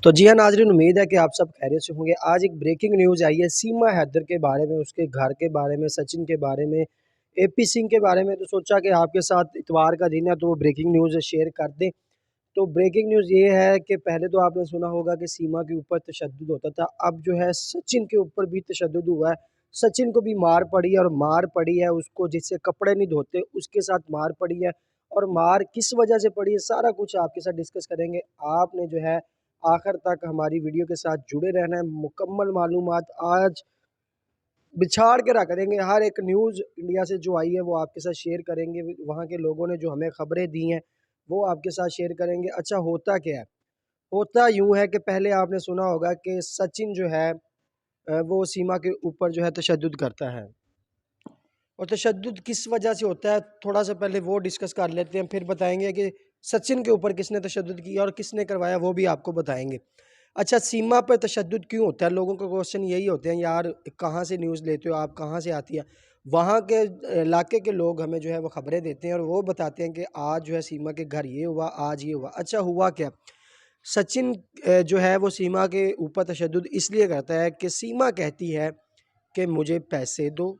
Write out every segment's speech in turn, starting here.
तो जी हाँ नाज़रीन, उम्मीद है कि आप सब खैरियत से होंगे। आज एक ब्रेकिंग न्यूज़ आई है सीमा हैदर के बारे में, उसके घर के बारे में, सचिन के बारे में, एपी सिंह के बारे में। तो सोचा कि आपके साथ इतवार का दिन है तो वो ब्रेकिंग न्यूज़ शेयर कर दें। तो ब्रेकिंग न्यूज़ ये है कि पहले तो आपने सुना होगा कि सीमा के ऊपर तशद्दुद होता था, अब जो है सचिन के ऊपर भी तशद्दुद हुआ है। सचिन को भी मार पड़ी है और मार पड़ी है उसको जिससे कपड़े नहीं धोते उसके साथ मार पड़ी है। और मार किस वजह से पड़ी है सारा कुछ आपके साथ डिस्कस करेंगे। आपने जो है आखिर तक हमारी वीडियो के साथ जुड़े रहना है, मुकम्मल मालूमात आज बिछाड़ के रख देंगे। हर एक न्यूज़ इंडिया से जो आई है वो आपके साथ शेयर करेंगे, वहाँ के लोगों ने जो हमें खबरें दी हैं वो आपके साथ शेयर करेंगे। अच्छा होता क्या है? होता यूँ है कि पहले आपने सुना होगा कि सचिन जो है वो सीमा के ऊपर जो है तशद्दुद करता है। और तशद्दुद किस वजह से होता है, थोड़ा-सा पहले वो डिस्कस कर लेते हैं, फिर बताएँगे कि सचिन के ऊपर किसने तशद्दुद किया और किसने करवाया वो भी आपको बताएँगे। अच्छा, सीमा पर तशद्दुद क्यों होता है? लोगों का क्वेश्चन यही होते हैं, यार कहाँ से न्यूज़ लेते हो आप, कहाँ से आती है? वहाँ के इलाके के लोग हमें जो है वो खबरें देते हैं और वो बताते हैं कि आज जो है सीमा के घर ये हुआ, आज ये हुआ। अच्छा हुआ क्या? सचिन जो है वो सीमा के ऊपर तशद्दुद इसलिए करता है कि सीमा कहती है कि मुझे पैसे दो,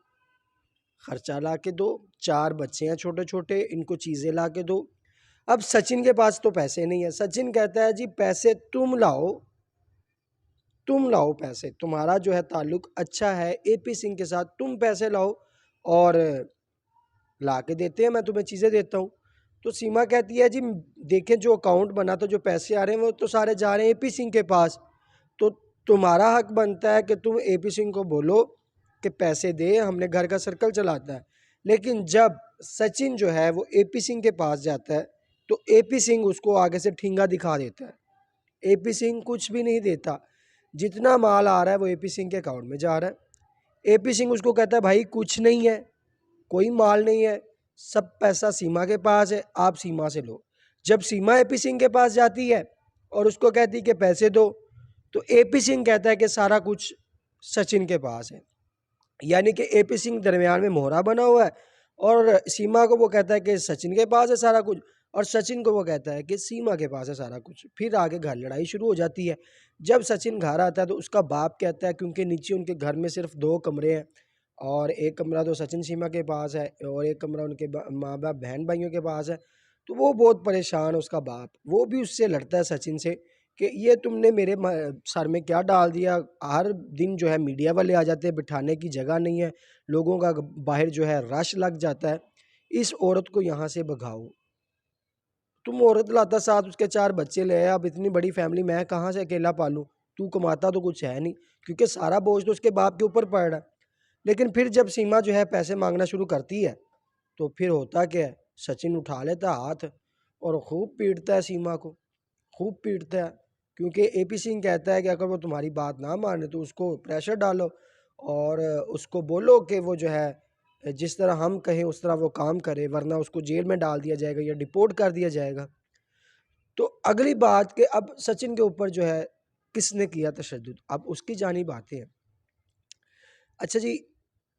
खर्चा ला के दो, 4 बच्चे हैं छोटे-छोटे, इनको चीज़ें ला के दो। अब सचिन के पास तो पैसे नहीं है, सचिन कहता है जी पैसे तुम लाओ पैसे, तुम्हारा जो है ताल्लुक अच्छा है एपी सिंह के साथ, तुम पैसे लाओ और ला के देते हैं, मैं तुम्हें चीज़ें देता हूँ। तो सीमा कहती है जी देखें जो अकाउंट बना तो जो पैसे आ रहे हैं वो तो सारे जा रहे हैं एपी सिंह के पास, तो तुम्हारा हक बनता है कि तुम एपी सिंह को बोलो कि पैसे दे, हमने घर का सर्कल चलाता है। लेकिन जब सचिन जो है वो एपी सिंह के पास जाता है तो एपी सिंह उसको आगे से ठिंगा दिखा देता है। एपी सिंह कुछ भी नहीं देता, जितना माल आ रहा है वो एपी सिंह के अकाउंट में जा रहा है। एपी सिंह उसको कहता है भाई कुछ नहीं है, कोई माल नहीं है, सब पैसा सीमा के पास है, आप सीमा से लो। जब सीमा एपी सिंह के पास जाती है और उसको कहती है कि पैसे दो, तो एपी सिंह कहता है कि सारा कुछ सचिन के पास है। यानी कि एपी सिंह दरमियान में मोहरा बना हुआ है और सीमा को वो कहता है कि सचिन के पास है सारा कुछ और सचिन को वो कहता है कि सीमा के पास है सारा कुछ। फिर आगे घर लड़ाई शुरू हो जाती है। जब सचिन घर आता है तो उसका बाप कहता है, क्योंकि नीचे उनके घर में सिर्फ 2 कमरे हैं और एक कमरा तो सचिन सीमा के पास है और एक कमरा उनके माँ बाप बहन भाइयों के पास है। तो वो बहुत परेशान है उसका बाप, वो भी उससे लड़ता है सचिन से कि ये तुमने मेरे सर में क्या डाल दिया। हर दिन जो है मीडिया वाले आ जाते हैं, बिठाने की जगह नहीं है, लोगों का बाहर जो है रश लग जाता है, इस औरत को यहाँ से भगाओ। तुम औरत लाता साथ, उसके 4 बच्चे ले आया, अब इतनी बड़ी फैमिली मैं कहाँ से अकेला पालूं, तू कमाता तो कुछ है नहीं, क्योंकि सारा बोझ तो उसके बाप के ऊपर पड़ रहा है। लेकिन फिर जब सीमा जो है पैसे मांगना शुरू करती है तो फिर होता क्या है, सचिन उठा लेता हाथ और खूब पीटता है सीमा को, खूब पीटता है। क्योंकि एपी सिंह कहता है कि अगर वो तुम्हारी बात ना माने तो उसको प्रेशर डालो और उसको बोलो कि वो जो है जिस तरह हम कहें उस तरह वो काम करे, वरना उसको जेल में डाल दिया जाएगा या डिपोर्ट कर दिया जाएगा। तो अगली बात कि अब सचिन के ऊपर जो है किसने किया तशद्दुद, अब उसकी जानिब आते हैं। अच्छा जी,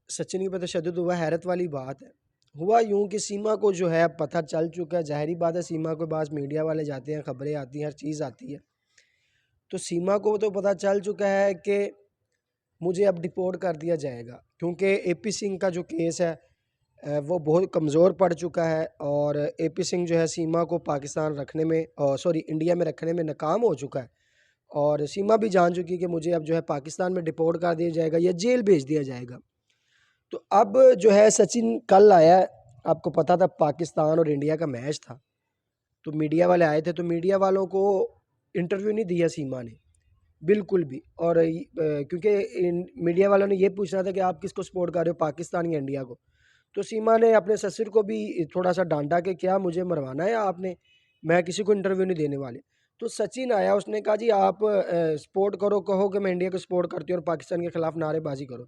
सचिन के ऊपर तशद्दुद हुआ, हैरत वाली बात है। हुआ यूँ कि सीमा को जो है अब पता चल चुका है, ज़ाहिरी बात है सीमा के पास मीडिया वाले जाते हैं, खबरें आती हैं, हर चीज़ आती है। तो सीमा को तो पता चल चुका है कि मुझे अब डिपोर्ट कर दिया जाएगा, क्योंकि एपी सिंह का जो केस है वो बहुत कमज़ोर पड़ चुका है और एपी सिंह जो है सीमा को पाकिस्तान रखने में सॉरी इंडिया में रखने में नाकाम हो चुका है और सीमा भी जान चुकी है कि मुझे अब जो है पाकिस्तान में डिपोर्ट कर दिया जाएगा या जेल भेज दिया जाएगा। तो अब जो है सचिन कल आया है, आपको पता था पाकिस्तान और इंडिया का मैच था, तो मीडिया वाले आए थे, तो मीडिया वालों को इंटरव्यू नहीं दिया सीमा ने, बिल्कुल भी। और क्योंकि मीडिया वालों ने ये पूछना था कि आप किसको सपोर्ट कर रहे हो, पाकिस्तान या इंडिया को। तो सीमा ने अपने ससुर को भी थोड़ा सा डांटा कि क्या मुझे मरवाना है आपने, मैं किसी को इंटरव्यू नहीं देने वाले। तो सचिन आया, उसने कहा जी आप सपोर्ट करो, कहो कि मैं इंडिया को सपोर्ट करती हूँ और पाकिस्तान के खिलाफ नारेबाजी करो।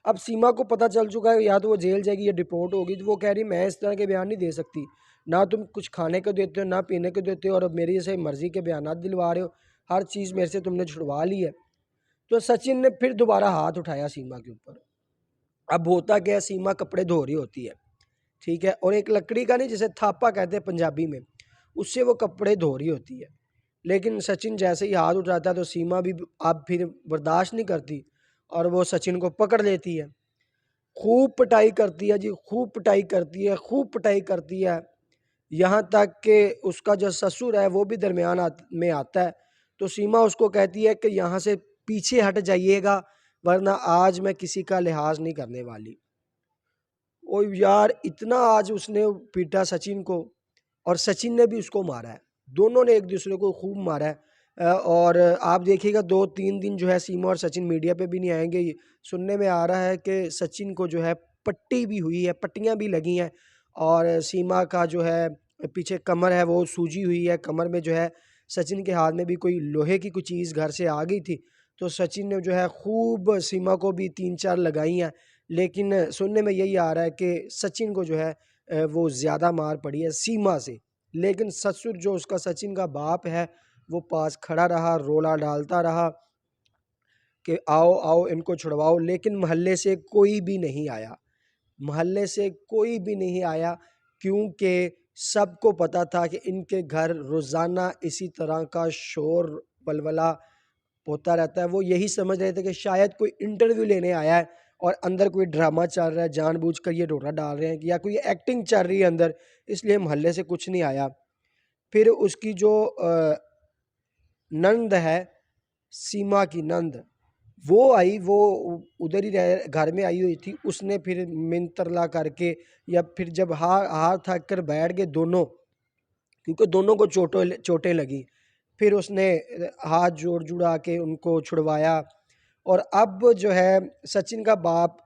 अब सीमा को पता चल चुका है या तो वो जेल जाएगी या डिपोर्ट होगी, तो वो कह रही मैं इस तरह के बयान नहीं दे सकती, ना तुम कुछ खाने को देते हो ना पीने को देते हो और अब मेरी जैसे मर्जी के बयान दिलवा रहे हो, हर चीज़ मेरे से तुमने छुड़वा ली है। तो सचिन ने फिर दोबारा हाथ उठाया सीमा के ऊपर। अब होता क्या है, सीमा कपड़े धो रही होती है, ठीक है, और एक लकड़ी का नहीं जिसे थापा कहते हैं पंजाबी में, उससे वो कपड़े धो रही होती है। लेकिन सचिन जैसे ही हाथ उठाता है तो सीमा भी अब फिर बर्दाश्त नहीं करती और वो सचिन को पकड़ लेती है। खूब पिटाई करती है जी, खूब पिटाई करती है, खूब पिटाई करती है। यहाँ तक कि उसका जो ससुर है वो भी दरमियान में आता है। तो सीमा उसको कहती है कि यहाँ से पीछे हट जाइएगा, वरना आज मैं किसी का लिहाज नहीं करने वाली। ओ यार, इतना आज उसने पीटा सचिन को और सचिन ने भी उसको मारा है। दोनों ने एक दूसरे को खूब मारा है। और आप देखिएगा 2-3 दिन जो है सीमा और सचिन मीडिया पे भी नहीं आएंगे। सुनने में आ रहा है कि सचिन को जो है पट्टी भी हुई है, पट्टियां भी लगी हैं और सीमा का जो है पीछे कमर है वो सूजी हुई है। कमर में जो है सचिन के हाथ में भी कोई लोहे की कुछ चीज़ घर से आ गई थी, तो सचिन ने जो है खूब सीमा को भी 3-4 लगाई हैं। लेकिन सुनने में यही आ रहा है कि सचिन को जो है वो ज़्यादा मार पड़ी है सीमा से। लेकिन ससुर जो उसका सचिन का बाप है वो पास खड़ा रहा, रोला डालता रहा कि आओ आओ इनको छुड़वाओ, लेकिन मोहल्ले से कोई भी नहीं आया। मोहल्ले से कोई भी नहीं आया क्योंकि सबको पता था कि इनके घर रोज़ाना इसी तरह का शोर वलवला होता रहता है। वो यही समझ रहे थे कि शायद कोई इंटरव्यू लेने आया है और अंदर कोई ड्रामा चल रहा है, जानबूझकर ये रोड़ा डाल रहे हैं या कोई एक्टिंग चल रही है अंदर, इसलिए मोहल्ले से कुछ नहीं आया। फिर उसकी जो नंद है, सीमा की नंद, वो आई, वो उधर ही रह घर में आई हुई थी। उसने फिर मिंतरला करके या फिर जब हार हार थक कर बैठ गए दोनों, क्योंकि दोनों को चोटें लगी, फिर उसने हाथ जोड़ जुड़ा के उनको छुड़वाया। और अब जो है सचिन का बाप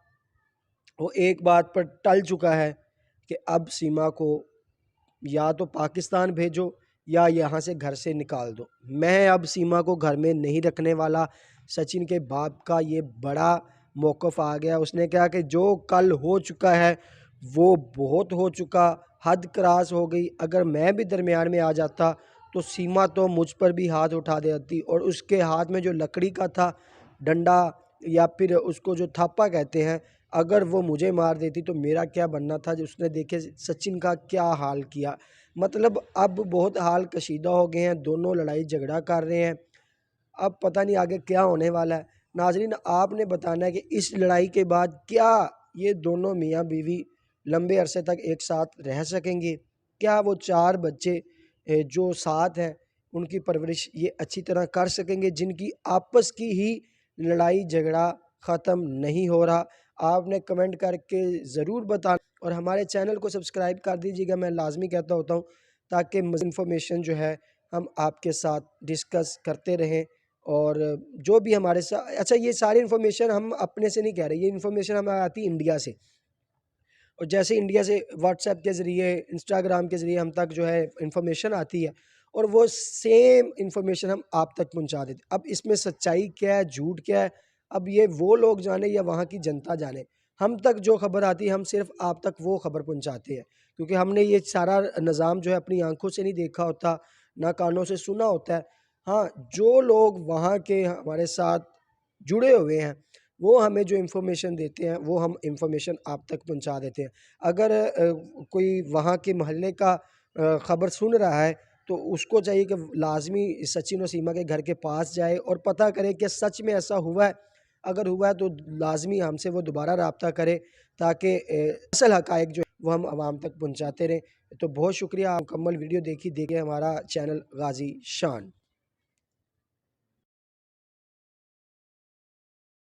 वो एक बात पर टल चुका है कि अब सीमा को या तो पाकिस्तान भेजो या यहाँ से घर से निकाल दो। मैं अब सीमा को घर में नहीं रखने वाला। सचिन के बाप का ये बड़ा मौक़िफ़ आ गया। उसने कहा कि जो कल हो चुका है वो बहुत हो चुका, हद क्रॉस हो गई। अगर मैं भी दरमियान में आ जाता तो सीमा तो मुझ पर भी हाथ उठा देती और उसके हाथ में जो लकड़ी का था डंडा या फिर उसको जो थापा कहते हैं, अगर वो मुझे मार देती तो मेरा क्या बनना था। जो उसने देखे सचिन का क्या हाल किया। मतलब अब बहुत हाल कशीदा हो गए हैं, दोनों लड़ाई झगड़ा कर रहे हैं। अब पता नहीं आगे क्या होने वाला है। नाज़रीन, आपने बताना है कि इस लड़ाई के बाद क्या ये दोनों मियाँ बीवी लंबे अरसे तक एक साथ रह सकेंगे? क्या वो 4 बच्चे जो साथ हैं उनकी परवरिश ये अच्छी तरह कर सकेंगे, जिनकी आपस की ही लड़ाई झगड़ा ख़त्म नहीं हो रहा? आपने कमेंट करके ज़रूर बताना और हमारे चैनल को सब्सक्राइब कर दीजिएगा। मैं लाज़मी कहता होता हूँ ताकि मज़ीद इन्फॉर्मेशन जो है हम आपके साथ डिस्कस करते रहें। और जो भी हमारे साथ, अच्छा, ये सारी इन्फॉर्मेशन हम अपने से नहीं कह रहे, ये इन्फॉर्मेशन हमें आती है इंडिया से। और जैसे इंडिया से व्हाट्सएप के ज़रिए, इंस्टाग्राम के ज़रिए हम तक जो है इन्फॉर्मेशन आती है और वो सेम इन्फॉर्मेशन हम आप तक पहुंचा देते। अब इसमें सच्चाई क्या है, झूठ क्या है, अब ये वो लोग जाने या वहाँ की जनता जाने। हम तक जो खबर आती है हम सिर्फ आप तक वो खबर पहुंचाते हैं, क्योंकि हमने ये सारा निज़ाम जो है अपनी आंखों से नहीं देखा होता, ना कानों से सुना होता है। हाँ, जो लोग वहाँ के हमारे साथ जुड़े हुए हैं वो हमें जो इन्फॉर्मेशन देते हैं वो हम इन्फॉर्मेशन आप तक पहुंचा देते हैं। अगर कोई वहाँ के मोहल्ले का ख़बर सुन रहा है तो उसको चाहिए कि लाज़मी सचिन और सीमा के घर के पास जाए और पता करे कि सच में ऐसा हुआ है। अगर हुआ है तो लाज़मी हमसे वो दोबारा रब्ता करे ताकि असल हक़ाइक़ जो है वो हम आवाम तक पहुँचाते रहें। तो बहुत शुक्रिया, आप मुकम्मल वीडियो देखिए हमारा चैनल गाज़ी शान।